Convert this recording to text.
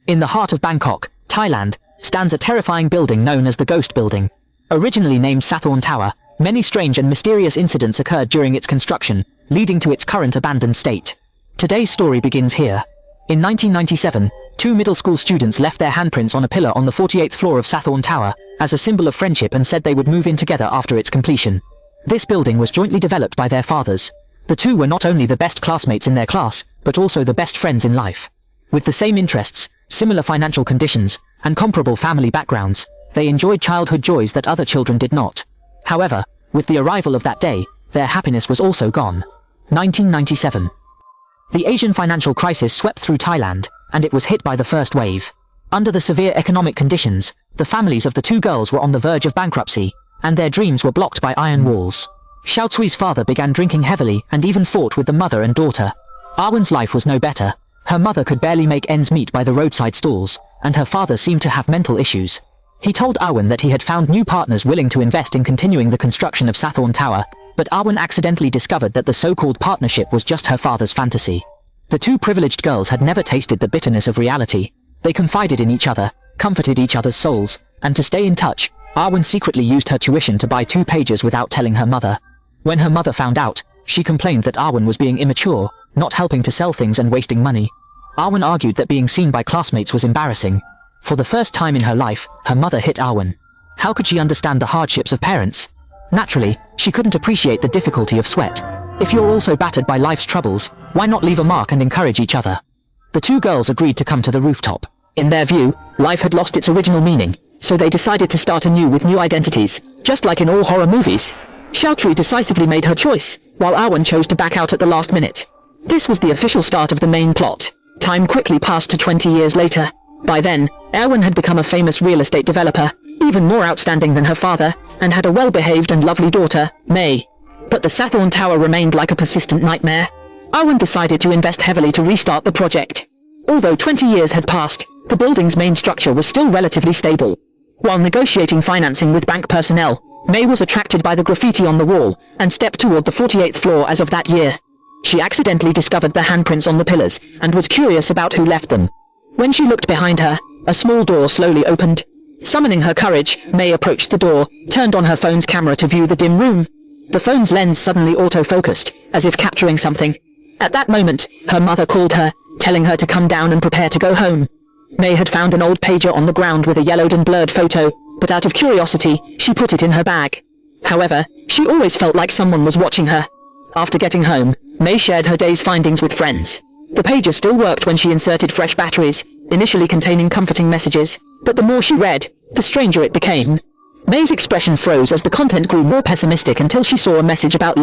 In the heart of Bangkok, Thailand, stands a terrifying building known as the Ghost Building. Originally named Sathorn Tower, many strange and mysterious incidents occurred during its construction, leading to its current abandoned state. Today's story begins here. In 1997, two middle school students left their handprints on a pillar on the 48th floor of Sathorn Tower, as a symbol of friendship, and said they would move in together after its completion. This building was jointly developed by their fathers. The two were not only the best classmates in their class, but also the best friends in life. With the same interests, similar financial conditions, and comparable family backgrounds, they enjoyed childhood joys that other children did not. However, with the arrival of that day, their happiness was also gone. 1997. The Asian financial crisis swept through Thailand, and it was hit by the first wave. Under the severe economic conditions, the families of the two girls were on the verge of bankruptcy, and their dreams were blocked by iron walls. Xiao Tzui's father began drinking heavily and even fought with the mother and daughter. Arwen's life was no better. Her mother could barely make ends meet by the roadside stalls, and her father seemed to have mental issues. He told Arwen that he had found new partners willing to invest in continuing the construction of Sathorn Tower, but Arwen accidentally discovered that the so-called partnership was just her father's fantasy. The two privileged girls had never tasted the bitterness of reality. They confided in each other, comforted each other's souls, and to stay in touch, Arwen secretly used her tuition to buy 2 pages without telling her mother. When her mother found out, she complained that Arwen was being immature, not helping to sell things and wasting money. Arwen argued that being seen by classmates was embarrassing. For the first time in her life, her mother hit Arwen. How could she understand the hardships of parents? Naturally, she couldn't appreciate the difficulty of sweat. If you're also battered by life's troubles, why not leave a mark and encourage each other? The two girls agreed to come to the rooftop. In their view, life had lost its original meaning, so they decided to start anew with new identities, just like in all horror movies. Xiao Tzu decisively made her choice, while Arwen chose to back out at the last minute. This was the official start of the main plot. Time quickly passed to 20 years later. By then, Arwen had become a famous real estate developer, even more outstanding than her father, and had a well-behaved and lovely daughter, May. But the Sathorn Tower remained like a persistent nightmare. Arwen decided to invest heavily to restart the project. Although 20 years had passed, the building's main structure was still relatively stable. While negotiating financing with bank personnel, May was attracted by the graffiti on the wall, and stepped toward the 48th floor as of that year. She accidentally discovered the handprints on the pillars, and was curious about who left them. When she looked behind her, a small door slowly opened. Summoning her courage, May approached the door, turned on her phone's camera to view the dim room. The phone's lens suddenly auto-focused, as if capturing something. At that moment, her mother called her, telling her to come down and prepare to go home. May had found an old pager on the ground with a yellowed and blurred photo, but out of curiosity, she put it in her bag. However, she always felt like someone was watching her. After getting home, May shared her day's findings with friends. The pager still worked when she inserted fresh batteries, initially containing comforting messages, but the more she read, the stranger it became. May's expression froze as the content grew more pessimistic until she saw a message about